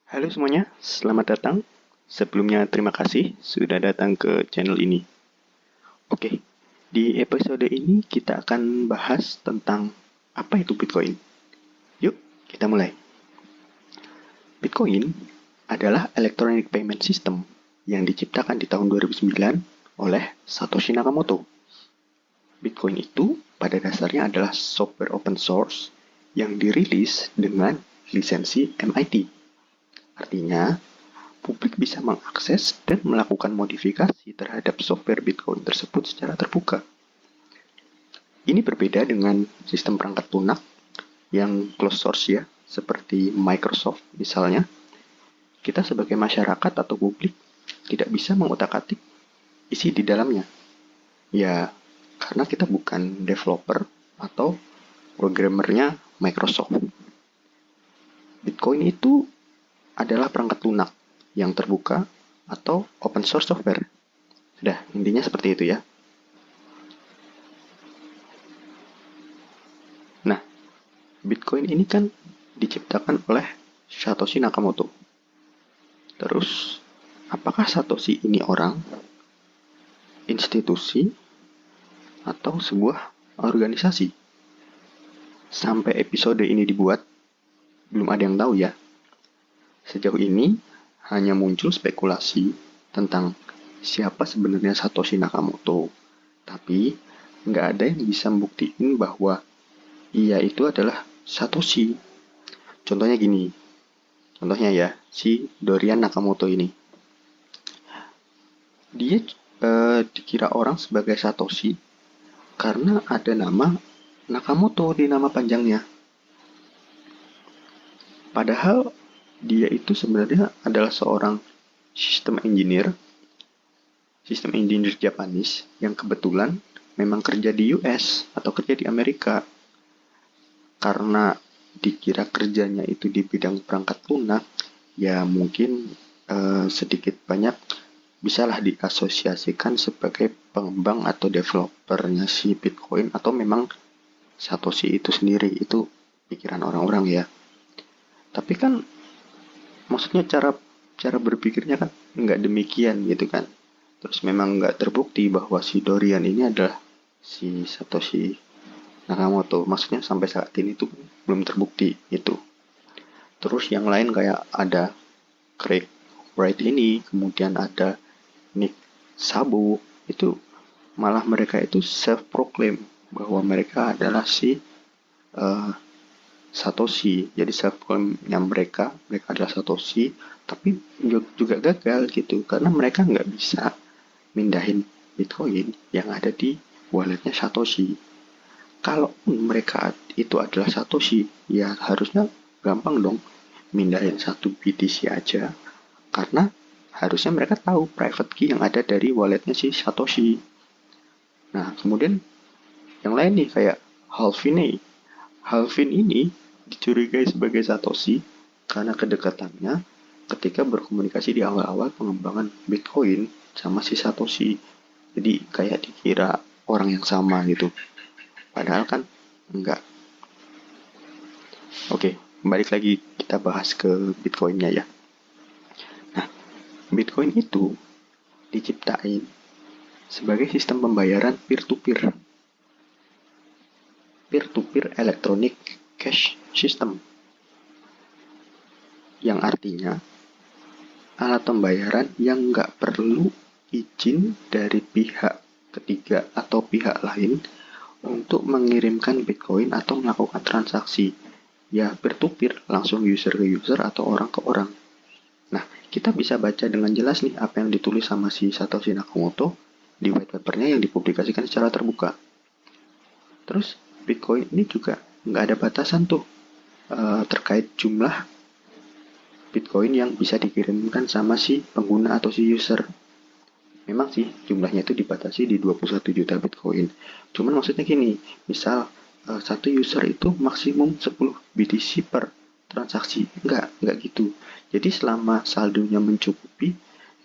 Halo semuanya, selamat datang. Sebelumnya terima kasih sudah datang ke channel ini. Oke, di episode ini kita akan bahas tentang apa itu Bitcoin. Yuk, kita mulai. Bitcoin adalah electronic payment system yang diciptakan di tahun 2009 oleh Satoshi Nakamoto. Bitcoin itu pada dasarnya adalah software open source yang dirilis dengan lisensi MIT. Artinya, publik bisa mengakses dan melakukan modifikasi terhadap software Bitcoin tersebut secara terbuka. Ini berbeda dengan sistem perangkat lunak yang closed source ya, seperti Microsoft misalnya. Kita sebagai masyarakat atau publik tidak bisa mengutak-atik isi di dalamnya. Ya, karena kita bukan developer atau programmernya Microsoft. Bitcoin itu adalah perangkat lunak yang terbuka atau open source software. Sudah, intinya seperti itu ya. Nah, Bitcoin ini kan diciptakan oleh Satoshi Nakamoto. Terus, apakah Satoshi ini orang, institusi, atau sebuah organisasi? Sampai episode ini dibuat, belum ada yang tahu ya. Sejauh ini, hanya muncul spekulasi tentang siapa sebenarnya Satoshi Nakamoto. Tapi, nggak ada yang bisa membuktikan bahwa ia itu adalah Satoshi. Contohnya gini, contohnya ya, si Dorian Nakamoto ini. Dia dikira orang sebagai Satoshi karena ada nama Nakamoto di nama panjangnya. Padahal dia itu sebenarnya adalah seorang sistem engineer Japanese yang kebetulan memang kerja di US atau kerja di Amerika. Karena dikira kerjanya itu di bidang perangkat lunak, ya mungkin sedikit banyak bisalah diasosiasikan sebagai pengembang atau developernya si Bitcoin atau memang Satoshi itu sendiri. Itu pikiran orang-orang ya. Tapi kan maksudnya cara berpikirnya kan nggak demikian gitu kan. Terus memang nggak terbukti bahwa si Dorian ini adalah si Satoshi Nakamoto. Maksudnya sampai saat ini itu belum terbukti itu. Terus yang lain kayak ada Craig Wright ini, kemudian ada Nick Szabo, itu malah mereka itu self-proclaim bahwa mereka adalah si Satoshi. Jadi self-proclaimnya mereka adalah Satoshi, tapi juga gagal gitu, karena mereka nggak bisa mindahin Bitcoin yang ada di walletnya Satoshi. Kalau mereka itu adalah Satoshi, ya harusnya gampang dong mindahin satu BTC aja. Karena harusnya mereka tahu private key yang ada dari walletnya si Satoshi. Nah, kemudian yang lain nih kayak Halvin nih. Halvin ini dicurigai sebagai Satoshi karena kedekatannya ketika berkomunikasi di awal-awal pengembangan Bitcoin sama si Satoshi. Jadi kayak dikira orang yang sama gitu. Padahal kan enggak. Oke, balik lagi kita bahas ke Bitcoinnya ya. Nah, Bitcoin itu diciptain sebagai sistem pembayaran peer-to-peer. Peer-to-peer electronic cash system. Yang artinya alat pembayaran yang nggak perlu izin dari pihak ketiga atau pihak lain untuk mengirimkan Bitcoin atau melakukan transaksi. Ya, peer-to-peer, langsung user ke user atau orang ke orang. Nah, kita bisa baca dengan jelas nih apa yang ditulis sama si Satoshi Nakamoto di white papernya yang dipublikasikan secara terbuka. Terus, Bitcoin ini juga nggak ada batasan tuh terkait jumlah Bitcoin yang bisa dikirimkan sama si pengguna atau si user. Memang sih jumlahnya itu dibatasi di 21 juta Bitcoin. Cuman maksudnya gini, misal satu user itu maksimum 10 BTC per transaksi. Enggak gitu. Jadi selama saldonya mencukupi,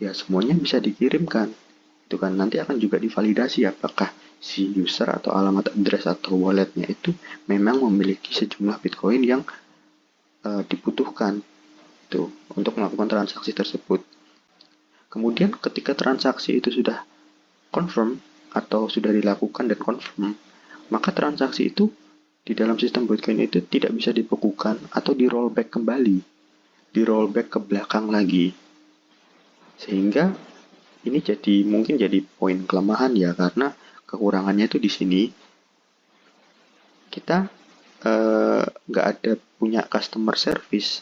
ya semuanya bisa dikirimkan. Itu kan nanti akan juga divalidasi apakah si user atau alamat address atau walletnya itu memang memiliki sejumlah Bitcoin yang dibutuhkan. gitu untuk melakukan transaksi tersebut. Kemudian ketika transaksi itu sudah confirm atau sudah dilakukan dan confirm, maka transaksi itu di dalam sistem Bitcoin itu tidak bisa dibekukan atau di rollback kembali, di rollback ke belakang lagi. Sehingga ini mungkin jadi poin kelemahan ya, karena kekurangannya itu di sini kita nggak ada punya customer service.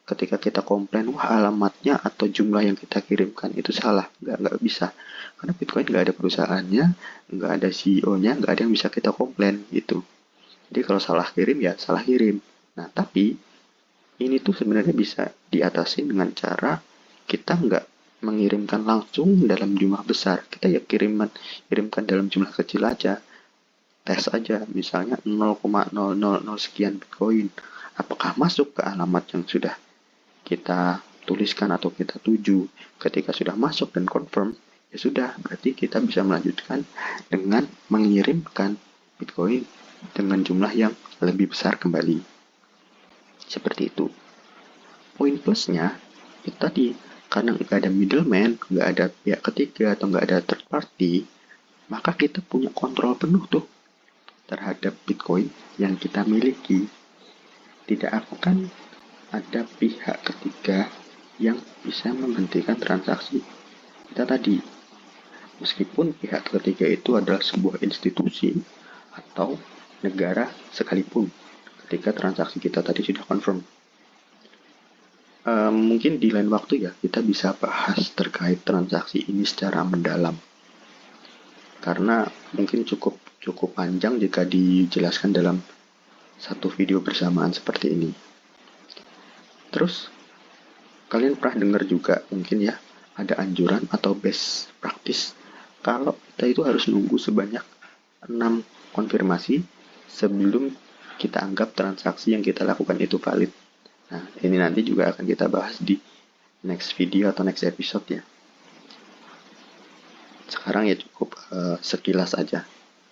Ketika kita komplain, wah alamatnya atau jumlah yang kita kirimkan itu salah, nggak bisa, karena Bitcoin nggak ada perusahaannya, nggak ada CEO-nya, nggak ada yang bisa kita komplain gitu. Jadi kalau salah kirim ya salah kirim. Nah tapi ini tuh sebenarnya bisa diatasi dengan cara kita nggak mengirimkan langsung dalam jumlah besar, kita ya kirimkan dalam jumlah kecil aja, tes aja, misalnya 0,000 sekian Bitcoin, apakah masuk ke alamat yang sudah kita tuliskan atau kita tuju. Ketika sudah masuk dan confirm, ya sudah, berarti kita bisa melanjutkan dengan mengirimkan Bitcoin dengan jumlah yang lebih besar kembali. Seperti itu. Poin plusnya itu tadi, karena nggak ada middleman, nggak ada pihak ketiga atau nggak ada third party, maka kita punya kontrol penuh tuh terhadap Bitcoin yang kita miliki. Tidak akan ada pihak ketiga yang bisa menghentikan transaksi kita tadi. Meskipun pihak ketiga itu adalah sebuah institusi atau negara sekalipun ketika transaksi kita tadi sudah confirm. Mungkin di lain waktu ya kita bisa bahas terkait transaksi ini secara mendalam. Karena mungkin cukup panjang jika dijelaskan dalam satu video bersamaan seperti ini. Terus, kalian pernah dengar juga mungkin ya, ada anjuran atau best practice kalau kita itu harus nunggu sebanyak 6 konfirmasi sebelum kita anggap transaksi yang kita lakukan itu valid. Nah, ini nanti juga akan kita bahas di next video atau next episode ya. Sekarang ya cukup sekilas aja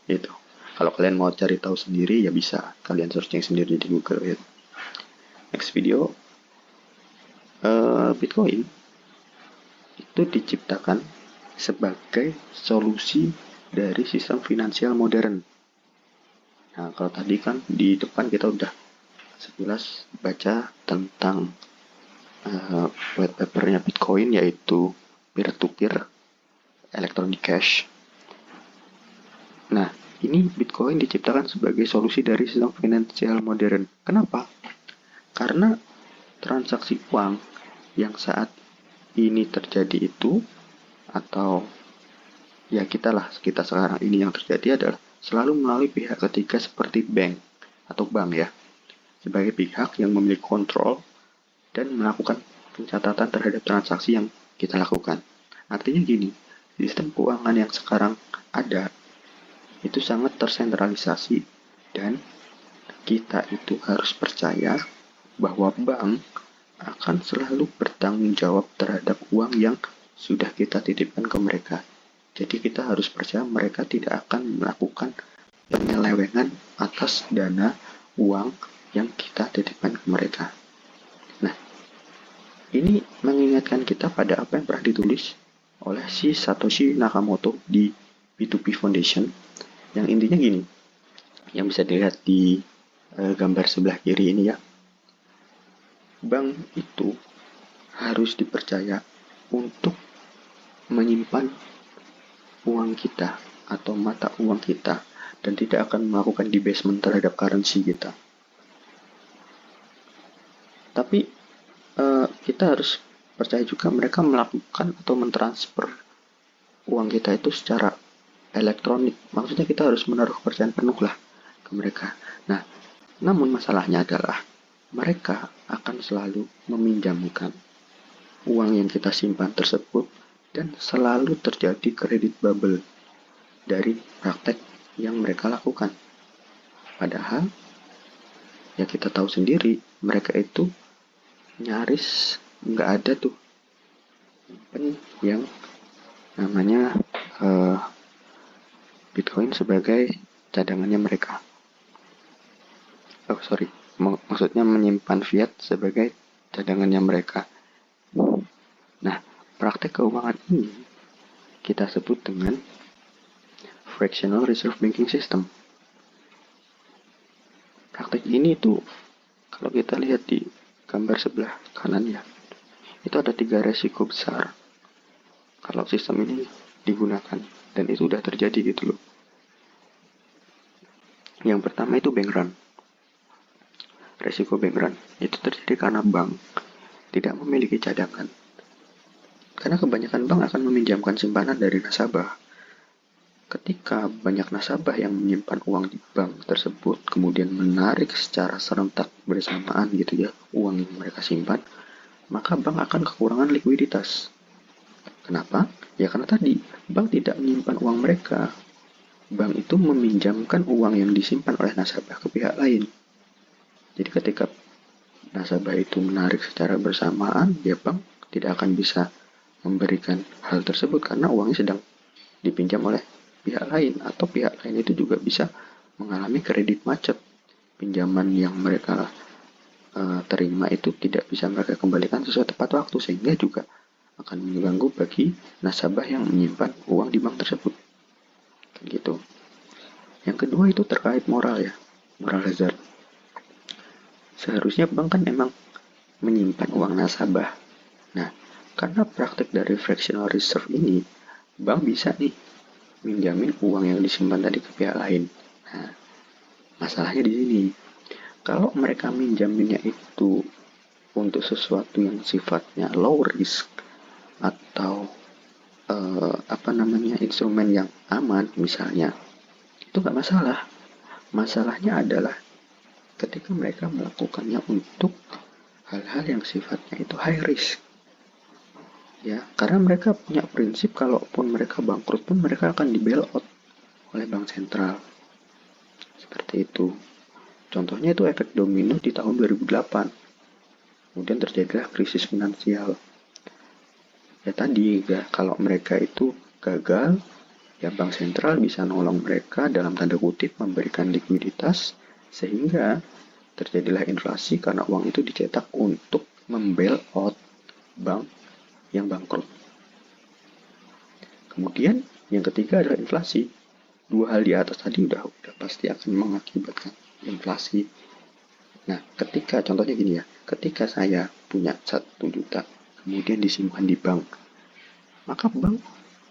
gitu. Kalau kalian mau cari tahu sendiri ya bisa kalian searching sendiri di Google ya. Next video, Bitcoin itu diciptakan sebagai solusi dari sistem finansial modern. Nah, kalau tadi kan di depan kita udah sekilas baca tentang white papernya Bitcoin, yaitu peer-to-peer electronic cash. Nah, ini Bitcoin diciptakan sebagai solusi dari sistem finansial modern. Kenapa? Karena transaksi uang yang saat ini terjadi itu, atau ya kita sekarang ini yang terjadi adalah selalu melalui pihak ketiga seperti bank atau bank ya, sebagai pihak yang memiliki kontrol dan melakukan pencatatan terhadap transaksi yang kita lakukan. Artinya gini, sistem keuangan yang sekarang ada itu sangat tersentralisasi dan kita itu harus percaya bahwa bank akan selalu bertanggung jawab terhadap uang yang sudah kita titipkan ke mereka. Jadi kita harus percaya mereka tidak akan melakukan penyelewengan atas dana uang yang kita titipkan ke mereka. Nah, ini mengingatkan kita pada apa yang pernah ditulis oleh si Satoshi Nakamoto di P2P Foundation, yang intinya gini, yang bisa dilihat di gambar sebelah kiri ini ya. Bank itu harus dipercaya untuk menyimpan uang kita atau mata uang kita dan tidak akan melakukan debasement terhadap currency kita. Tapi kita harus percaya juga mereka melakukan atau mentransfer uang kita itu secara elektronik. Maksudnya kita harus menaruh kepercayaan penuh lah ke mereka. Nah, namun masalahnya adalah mereka akan selalu meminjamkan uang yang kita simpan tersebut dan selalu terjadi kredit bubble dari praktek yang mereka lakukan. Padahal ya kita tahu sendiri, mereka itu nyaris nggak ada tuh yang namanya Bitcoin sebagai cadangannya mereka. Maksudnya menyimpan fiat sebagai cadangannya mereka. Nah, praktek keuangan ini kita sebut dengan fractional reserve banking system. Praktek ini tuh kalau kita lihat di gambar sebelah kanan ya, itu ada 3 resiko besar kalau sistem ini digunakan, dan itu udah terjadi gitu loh. Yang pertama itu bank run. Resiko bank run itu terjadi karena bank tidak memiliki cadangan. Karena kebanyakan bank akan meminjamkan simpanan dari nasabah. Ketika banyak nasabah yang menyimpan uang di bank tersebut, kemudian menarik secara serentak bersamaan gitu ya, uang yang mereka simpan, maka bank akan kekurangan likuiditas. Kenapa? Ya karena tadi, bank tidak menyimpan uang mereka. Bank itu meminjamkan uang yang disimpan oleh nasabah ke pihak lain. Jadi ketika nasabah itu menarik secara bersamaan, ya bank tidak akan bisa memberikan hal tersebut karena uangnya sedang dipinjam oleh pihak lain, atau pihak lain itu juga bisa mengalami kredit macet. Pinjaman yang mereka terima itu tidak bisa mereka kembalikan sesuai tepat waktu, sehingga juga akan mengganggu bagi nasabah yang menyimpan uang di bank tersebut. Gitu. Yang kedua itu terkait moral ya, moral hazard. Seharusnya bank kan memang menyimpan uang nasabah. Nah, karena praktek dari fractional reserve ini, bank bisa nih minjamin uang yang disimpan tadi ke pihak lain. Nah, masalahnya di sini, kalau mereka minjaminnya itu untuk sesuatu yang sifatnya low risk atau instrumen yang aman misalnya, itu nggak masalah. Masalahnya adalah ketika mereka melakukannya untuk hal-hal yang sifatnya itu high risk. Ya, karena mereka punya prinsip kalaupun mereka bangkrut pun mereka akan di bailout oleh bank sentral. Seperti itu. Contohnya itu efek domino di tahun 2008. Kemudian terjadilah krisis finansial. Ya tadi, ya, kalau mereka itu gagal, ya bank sentral bisa nolong mereka dalam tanda kutip memberikan likuiditas, sehingga terjadilah inflasi karena uang itu dicetak untuk membailout bank yang bangkrut. Kemudian yang ketiga adalah inflasi. Dua hal di atas tadi udah pasti akan mengakibatkan inflasi. Nah, ketika contohnya gini ya, ketika saya punya 1 juta kemudian disimpan di bank, maka bank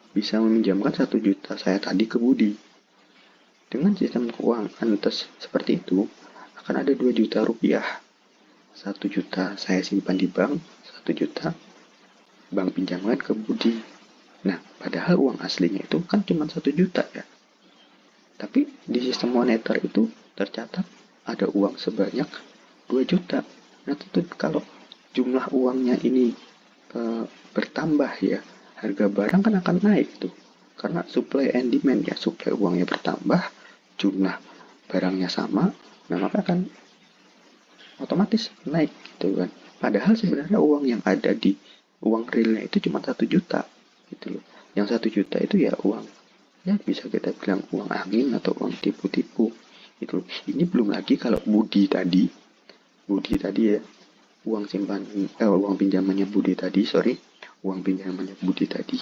bisa meminjamkan 1 juta saya tadi ke Budi. Dengan sistem keuangan seperti itu, akan ada 2 juta rupiah. 1 juta saya simpan di bank, 1 juta bank pinjamkan ke Budi. Nah, padahal uang aslinya itu kan cuma 1 juta ya. Tapi di sistem moneter itu tercatat ada uang sebanyak 2 juta. Nah, tentu kalau jumlah uangnya ini bertambah ya, harga barang kan akan naik tuh. Karena supply and demand ya, supply uangnya bertambah, jumlah barangnya sama, nah maka akan otomatis naik gitu kan. Padahal sebenarnya uang yang ada di uang realnya itu cuma 1 juta gitu loh. Yang 1 juta itu ya uang, ya bisa kita bilang uang angin atau uang tipu-tipu gitu. Ini belum lagi kalau Budi tadi ya, uang pinjamannya Budi tadi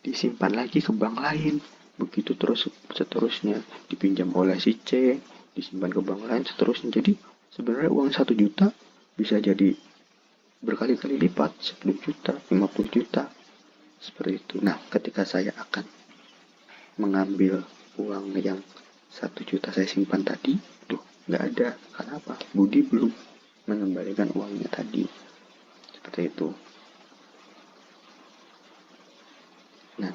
disimpan lagi ke bank lain, begitu terus seterusnya, dipinjam oleh si C, disimpan ke bank lain seterusnya. Jadi sebenarnya uang 1 juta bisa jadi berkali-kali lipat, 10 juta, 50 juta, seperti itu. Nah, ketika saya akan mengambil uang yang 1 juta saya simpan tadi, nggak ada. Kenapa? Budi belum mengembalikan uangnya tadi. Seperti itu. Nah,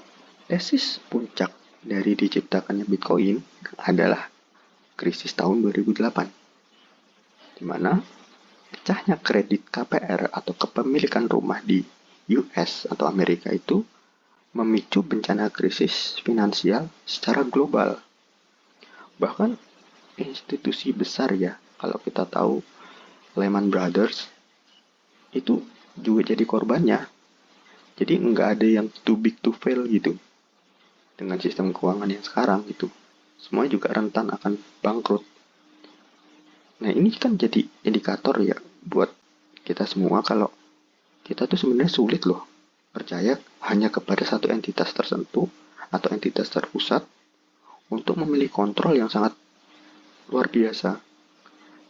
tesis puncak dari diciptakannya Bitcoin adalah krisis tahun 2008, di mana pecahnya kredit KPR atau kepemilikan rumah di US atau Amerika itu memicu bencana krisis finansial secara global. Bahkan institusi besar ya, kalau kita tahu Lehman Brothers itu juga jadi korbannya. Jadi nggak ada yang too big to fail gitu. Dengan sistem keuangan yang sekarang gitu, semua juga rentan akan bangkrut. Nah, ini kan jadi indikator ya buat kita semua kalau kita tuh sebenarnya sulit loh percaya hanya kepada satu entitas tertentu atau entitas terpusat untuk memiliki kontrol yang sangat luar biasa.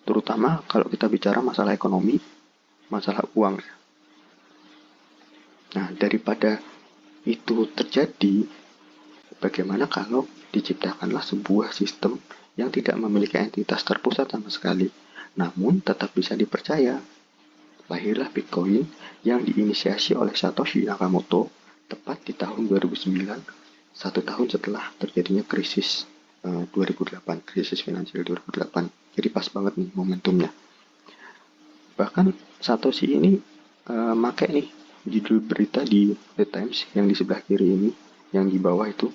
Terutama kalau kita bicara masalah ekonomi, masalah uang. Nah, daripada itu terjadi, bagaimana kalau diciptakanlah sebuah sistem yang tidak memiliki entitas terpusat sama sekali, namun tetap bisa dipercaya. Lahirlah Bitcoin yang diinisiasi oleh Satoshi Nakamoto tepat di tahun 2009, 1 tahun setelah terjadinya krisis 2008, krisis finansial 2008. Jadi pas banget nih momentumnya. Bahkan Satoshi ini make nih judul berita di The Times yang di sebelah kiri ini, yang di bawah itu.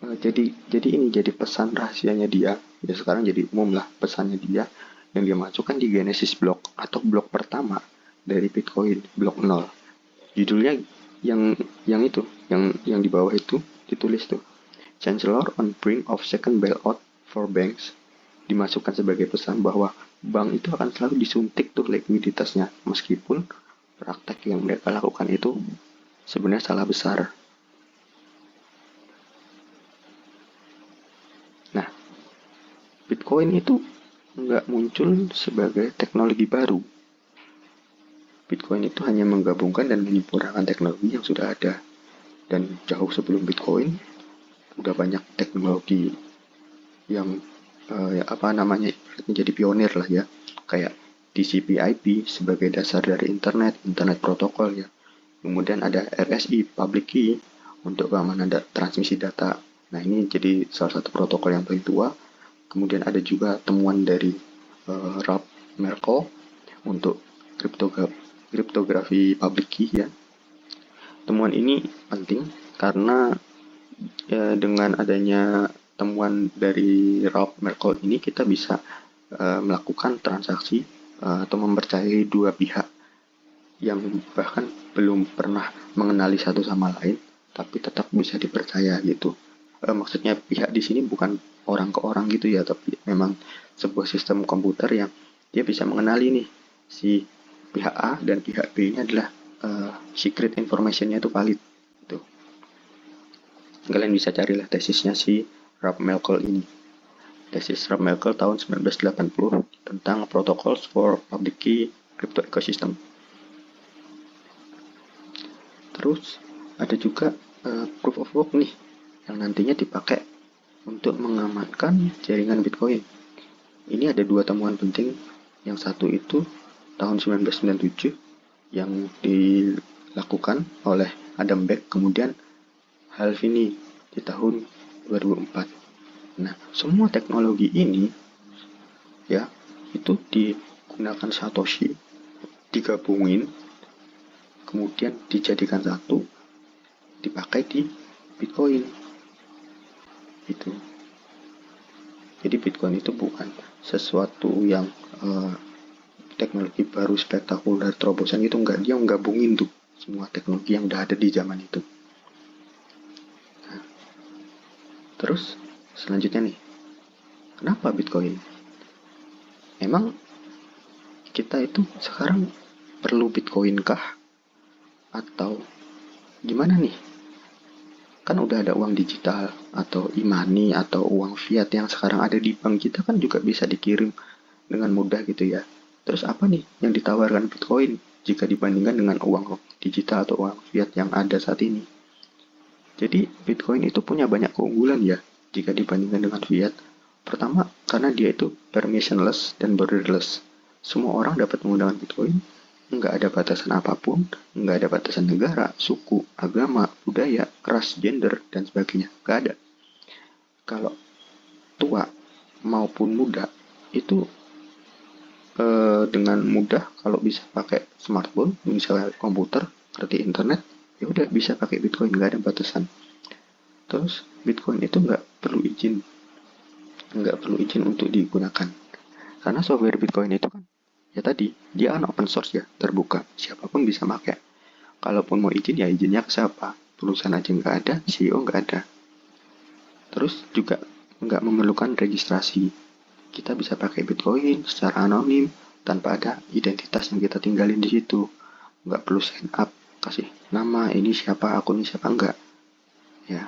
Jadi ini jadi pesan rahasianya dia. Ya sekarang jadi umum lah pesannya dia yang dia masukkan di Genesis block atau blok pertama dari Bitcoin, blok 0. Judulnya yang itu, yang di bawah itu ditulis tuh, Chancellor on brink of second bailout for banks. Dimasukkan sebagai pesan bahwa bank itu akan selalu disuntik tuh likuiditasnya, meskipun praktek yang mereka lakukan itu sebenarnya salah besar. Nah, Bitcoin itu nggak muncul sebagai teknologi baru. Bitcoin itu hanya menggabungkan dan menyempurnakan teknologi yang sudah ada. Dan jauh sebelum Bitcoin, udah banyak teknologi yang menjadi pionir lah ya. Kayak TCP/IP sebagai dasar dari internet protokol ya. Kemudian ada RSI, public key, untuk keamanan transmisi data. Nah, ini jadi salah satu protokol yang paling tua. Kemudian ada juga temuan dari Ralph Merkle untuk kriptografi public key ya. Temuan ini penting karena dengan adanya temuan dari Ralph Merkle ini kita bisa melakukan transaksi atau mempercayai dua pihak yang bahkan belum pernah mengenali satu sama lain, tapi tetap bisa dipercaya gitu. Maksudnya pihak di sini bukan orang ke orang gitu ya, tapi memang sebuah sistem komputer yang dia bisa mengenali nih si pihak A dan pihak B ini adalah secret information-nya itu valid gitu. Kalian bisa carilah tesisnya si Ralph Merkle ini. Tesis Ralph Merkle tahun 1980 tentang Protocols for Public Key Crypto Ecosystem. Terus ada juga proof of work nih yang nantinya dipakai untuk mengamankan jaringan Bitcoin. Ini ada dua temuan penting. Yang satu itu tahun 1997 yang dilakukan oleh Adam Back, kemudian Hal Finney di tahun 2004. Nah, semua teknologi ini ya itu digunakan Satoshi, digabungin, kemudian dijadikan satu, dipakai di Bitcoin. Itu. Jadi Bitcoin itu bukan sesuatu yang teknologi baru spektakuler terobosan, itu enggak, dia menggabungin tuh semua teknologi yang udah ada di zaman itu. Nah, terus selanjutnya nih, kenapa Bitcoin? Emang kita itu sekarang perlu Bitcoin kah? Atau gimana nih? Kan udah ada uang digital atau e-money atau uang fiat yang sekarang ada di bank kita, kan juga bisa dikirim dengan mudah gitu ya. Terus apa nih yang ditawarkan Bitcoin jika dibandingkan dengan uang digital atau uang fiat yang ada saat ini? Jadi Bitcoin itu punya banyak keunggulan ya jika dibandingkan dengan fiat. Pertama, karena dia itu permissionless dan borderless. Semua orang dapat menggunakan Bitcoin, nggak ada batasan apapun, nggak ada batasan negara, suku, agama, budaya, ras, gender, dan sebagainya. Nggak ada. Kalau tua maupun muda, itu dengan mudah kalau bisa pakai smartphone, misalnya komputer, ngerti internet, ya udah bisa pakai Bitcoin, nggak ada batasan. Terus Bitcoin itu nggak perlu izin untuk digunakan, karena software Bitcoin itu kan ya tadi dia kan open source ya, terbuka, siapapun bisa pakai. Kalaupun mau izin ya izinnya ke siapa, perusahaan aja nggak ada, CEO nggak ada. Terus juga nggak memerlukan registrasi, kita bisa pakai Bitcoin secara anonim tanpa ada identitas yang kita tinggalin di situ. Nggak perlu sign up, kasih nama, ini siapa, akun ini siapa, enggak. Ya,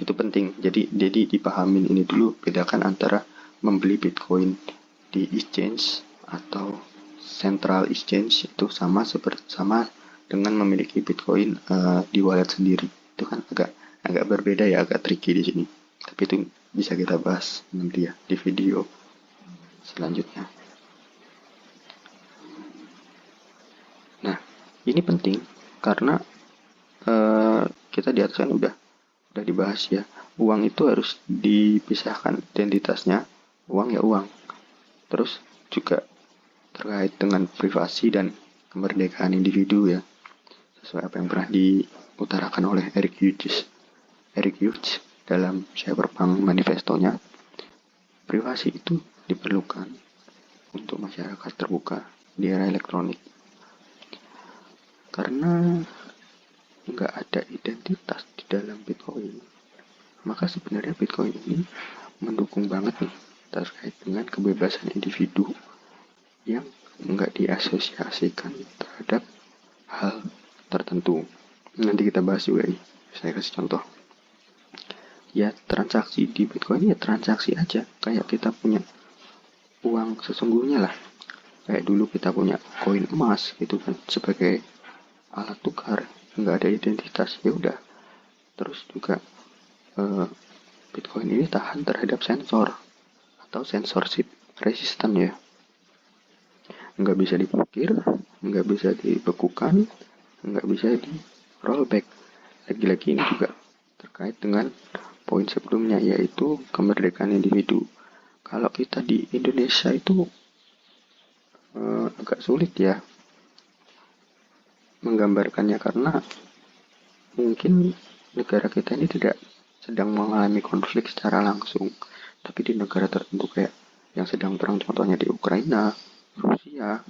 itu penting. Jadi dipahamin ini dulu, bedakan antara membeli Bitcoin di exchange atau central exchange itu sama dengan memiliki Bitcoin di wallet sendiri. Itu kan agak berbeda ya, agak tricky di sini. Tapi itu bisa kita bahas nanti ya di video selanjutnya. Nah, ini penting karena kita di atas kan udah dibahas ya. Uang itu harus dipisahkan identitasnya. Uang ya uang. Terus juga terkait dengan privasi dan kemerdekaan individu ya, sesuai apa yang pernah diutarakan oleh Eric Hughes dalam Cyberpunk manifestonya. Privasi itu diperlukan untuk masyarakat terbuka di era elektronik, karena nggak ada identitas di dalam Bitcoin. Maka sebenarnya Bitcoin ini mendukung banget nih terkait dengan kebebasan individu yang nggak diasosiasikan terhadap hal tertentu. Nanti kita bahas juga nih, saya kasih contoh. Ya, transaksi di Bitcoin ya transaksi aja, kayak kita punya uang sesungguhnya lah. Kayak dulu kita punya koin emas gitu kan, sebagai alat tukar, nggak ada identitas, ya udah. Terus juga Bitcoin ini tahan terhadap sensor atau censorship resistant ya, nggak bisa diblokir, nggak bisa dibekukan, nggak bisa di rollback. Lagi-lagi ini juga terkait dengan poin sebelumnya, yaitu kemerdekaan individu. Kalau kita di Indonesia itu agak sulit ya menggambarkannya, karena mungkin negara kita ini tidak sedang mengalami konflik secara langsung, tapi di negara tertentu kayak yang sedang perang, contohnya di Ukraina, Rusia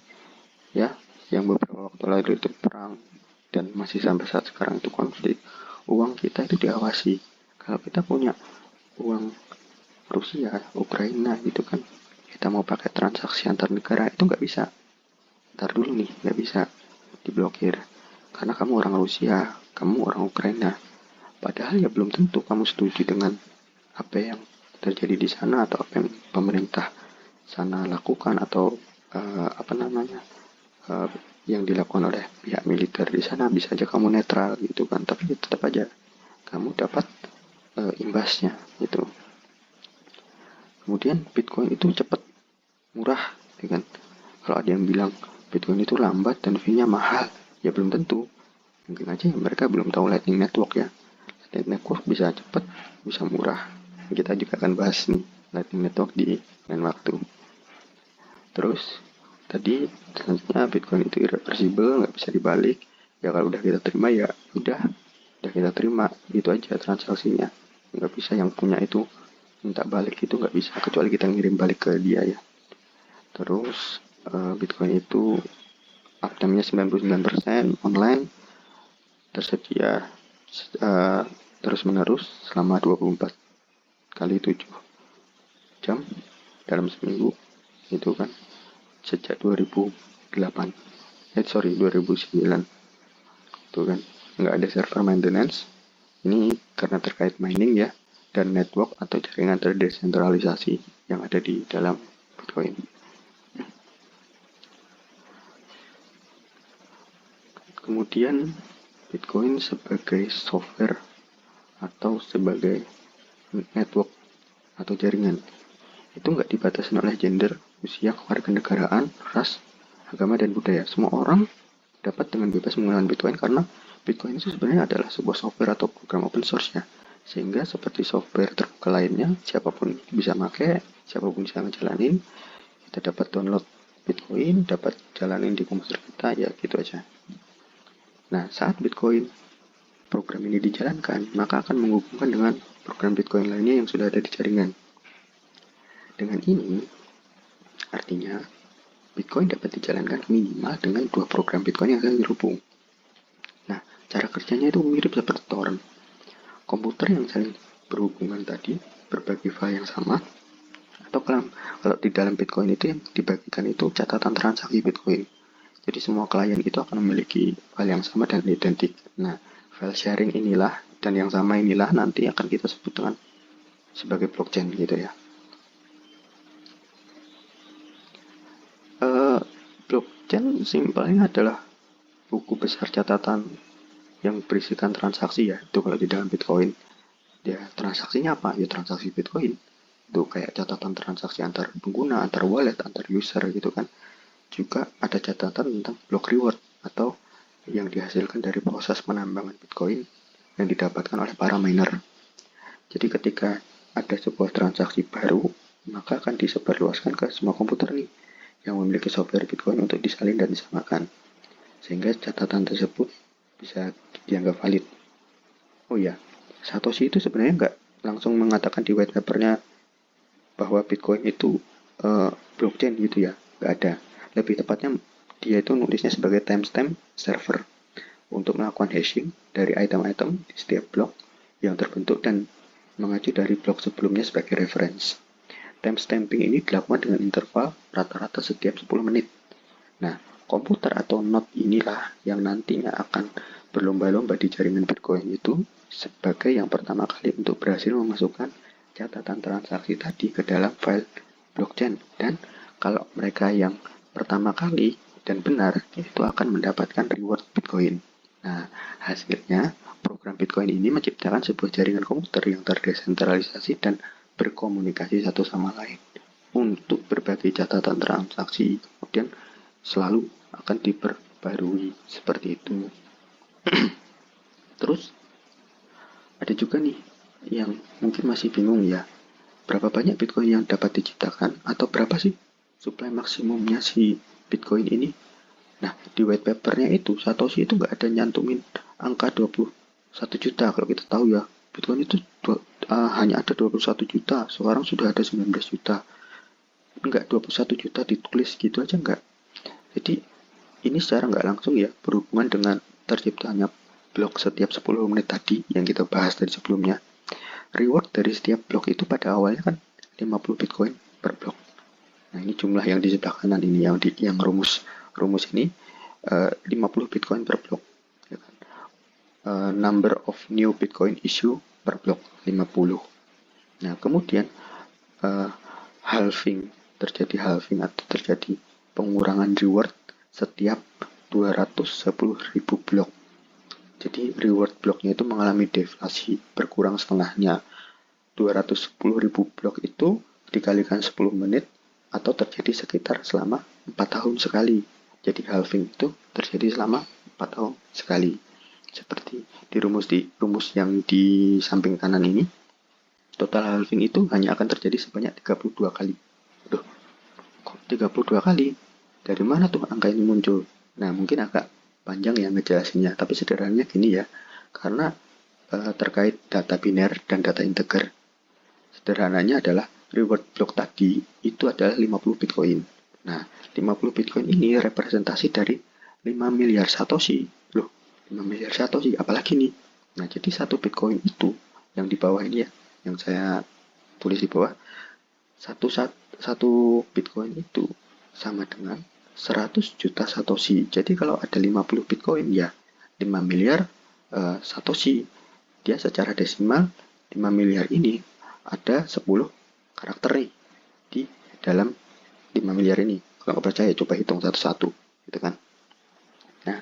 ya, yang beberapa waktu lalu itu perang dan masih sampai saat sekarang itu konflik. Uang kita itu diawasi. Kalau kita punya uang Rusia, Ukraina gitu kan, kita mau pakai transaksi antar negara itu nggak bisa. Ntar dulu nih, nggak bisa diblokir karena kamu orang Rusia, kamu orang Ukraina. Padahal ya belum tentu kamu setuju dengan apa yang terjadi di sana atau apa yang pemerintah sana lakukan, atau yang dilakukan oleh pihak militer di sana. Bisa aja kamu netral gitu kan, tapi tetap aja kamu dapat imbasnya gitu. Kemudian Bitcoin itu cepat, murah, ya kan? Kalau ada yang bilang Bitcoin itu lambat dan fee-nya mahal, ya belum tentu. Mungkin aja mereka belum tahu Lightning Network ya. Lightning Network bisa cepat, bisa murah. Kita juga akan bahas nih Lightning Network di lain waktu. Terus tadi selanjutnya Bitcoin itu irreversible, nggak bisa dibalik. Ya kalau udah kita terima ya udah kita terima, itu aja transaksinya. Nggak bisa yang punya itu minta balik, itu nggak bisa, kecuali kita ngirim balik ke dia ya. Terus Bitcoin itu uptime-nya 99% online, tersedia terus menerus selama 24 kali 7 jam dalam seminggu itu kan, sejak 2009 itu kan. Nggak ada server maintenance. Ini karena terkait mining ya, dan network atau jaringan terdesentralisasi yang ada di dalam Bitcoin. Kemudian Bitcoin sebagai software atau sebagai network atau jaringan itu nggak dibatasi oleh gender, usia, kewarganegaraan, ras, agama, dan budaya. Semua orang dapat dengan bebas menggunakan Bitcoin, karena Bitcoin itu sebenarnya adalah sebuah software atau program open source ya. Sehingga seperti software terbuka lainnya, siapapun bisa pakai, siapapun bisa ngejalanin. Kita dapat download Bitcoin, dapat jalanin di komputer kita, ya gitu aja. Nah, saat Bitcoin program ini dijalankan, maka akan menghubungkan dengan program Bitcoin lainnya yang sudah ada di jaringan. Dengan ini, artinya Bitcoin dapat dijalankan minimal dengan 2 program Bitcoin yang saling terhubung. Nah, cara kerjanya itu mirip seperti torrent. Komputer yang saling berhubungan tadi berbagi file yang sama Atau kalau di dalam Bitcoin itu yang dibagikan itu catatan transaksi Bitcoin. Jadi semua klien itu akan memiliki file yang sama dan identik. Nah, file sharing inilah dan yang sama inilah nanti akan kita sebut dengan sebagai blockchain gitu ya. Blockchain simpelnya adalah buku besar catatan yang berisikan transaksi ya. Itu kalau di dalam Bitcoin. Ya, transaksinya apa? Ya transaksi Bitcoin. Itu kayak catatan transaksi antar pengguna, antar wallet, antar user gitu kan. Juga ada catatan tentang block reward atau yang dihasilkan dari proses penambangan Bitcoin yang didapatkan oleh para miner. Jadi ketika ada sebuah transaksi baru, maka akan disebarluaskan ke semua komputer nih yang memiliki software Bitcoin untuk disalin dan disamakan. Sehingga catatan tersebut bisa dianggap valid. Oh iya, Satoshi itu sebenarnya nggak langsung mengatakan di white papernya bahwa Bitcoin itu blockchain gitu ya, nggak ada. Lebih tepatnya dia itu nulisnya sebagai timestamp server untuk melakukan hashing dari item-item di setiap blok yang terbentuk dan mengacu dari blok sebelumnya sebagai reference. Timestamping ini dilakukan dengan interval rata-rata setiap 10 menit. Nah, komputer atau node inilah yang nantinya akan berlomba-lomba di jaringan Bitcoin itu sebagai yang pertama kali untuk berhasil memasukkan catatan transaksi tadi ke dalam file blockchain. Dan kalau mereka yang pertama kali dan benar, itu akan mendapatkan reward Bitcoin. Nah, hasilnya program Bitcoin ini menciptakan sebuah jaringan komputer yang terdesentralisasi dan berkomunikasi satu sama lain untuk berbagai catatan transaksi. Kemudian selalu akan diperbarui seperti itu. Terus ada juga nih yang mungkin masih bingung ya, berapa banyak Bitcoin yang dapat diciptakan atau berapa sih supply maksimumnya si Bitcoin ini. Nah, di white papernya itu Satoshi itu nggak ada nyantumin angka 21 juta. Kalau kita tahu ya, Bitcoin itu hanya ada 21 juta, sekarang sudah ada 19 juta. Enggak, 21 juta ditulis gitu aja enggak. Jadi ini secara nggak langsung ya berhubungan dengan terciptanya blok setiap 10 menit tadi yang kita bahas tadi sebelumnya. Reward dari setiap blok itu pada awalnya kan 50 Bitcoin per blok. Nah, ini jumlah yang di sebelah kanan ini yang rumus ini 50 Bitcoin per blok. Ya kan? Number of new Bitcoin issue per blok 50. Nah, kemudian terjadi halving atau terjadi pengurangan reward setiap 210.000 blok. Jadi reward bloknya itu mengalami deflasi, berkurang setengahnya. 210.000 blok itu dikalikan 10 menit atau terjadi sekitar selama 4 tahun sekali. Jadi halving itu terjadi selama 4 tahun sekali. Seperti di rumus yang di samping kanan ini, total halving itu hanya akan terjadi sebanyak 32 kali. Aduh, kok 32 kali? Dari mana tuh angka ini muncul? Nah, mungkin agak panjang ya ngejelasinnya, tapi sederhananya gini ya, karena terkait data biner dan data integer. Sederhananya adalah reward block tadi itu adalah 50 Bitcoin. Nah, 50 Bitcoin ini representasi dari 5 miliar Satoshi. Loh, 5 miliar Satoshi, apalagi nih? Nah, jadi satu Bitcoin itu yang di bawah ini ya, yang saya tulis di bawah, satu Bitcoin itu sama dengan 100 juta Satoshi. Jadi kalau ada 50 Bitcoin ya 5 miliar Satoshi. Dia secara desimal 5 miliar ini ada 10 karakter nih di dalam 5 miliar ini. Kalau nggak percaya coba hitung satu-satu gitu kan. Nah,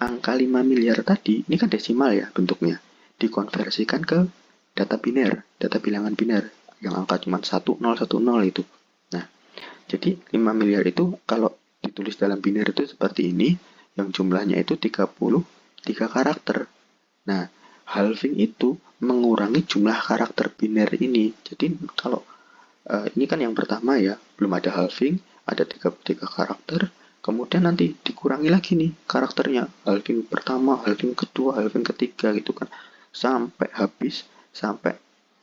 angka 5 miliar tadi ini kan desimal ya bentuknya. Dikonversikan ke data biner, data bilangan biner yang angka cuma 1010 itu. Nah, jadi 5 miliar itu kalau ditulis dalam biner itu seperti ini, yang jumlahnya itu 33 karakter. Nah, halving itu mengurangi jumlah karakter biner ini. Jadi kalau ini kan yang pertama ya, belum ada halving, ada 33 karakter, kemudian nanti dikurangi lagi nih karakternya. Halving pertama, halving kedua, halving ketiga gitu kan. Sampai habis, sampai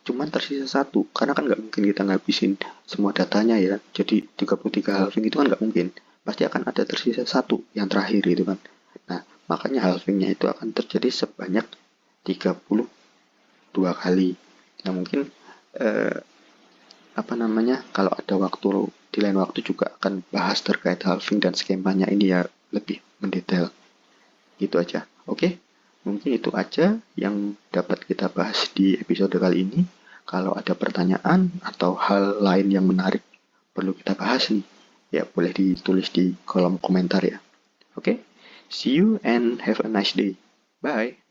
cuman tersisa satu, karena kan nggak mungkin kita ngabisin semua datanya ya, jadi 33 halving itu kan nggak mungkin, pasti akan ada tersisa satu yang terakhir gitu kan. Nah, makanya halvingnya itu akan terjadi sebanyak 32 kali. Nah, mungkin kalau ada waktu di lain waktu juga akan bahas terkait halving dan skemanya ini ya lebih mendetail. Gitu aja. Oke, mungkin itu aja yang dapat kita bahas di episode kali ini. Kalau ada pertanyaan atau hal lain yang menarik perlu kita bahas nih, ya boleh ditulis di kolom komentar ya. Oke, see you and have a nice day. Bye.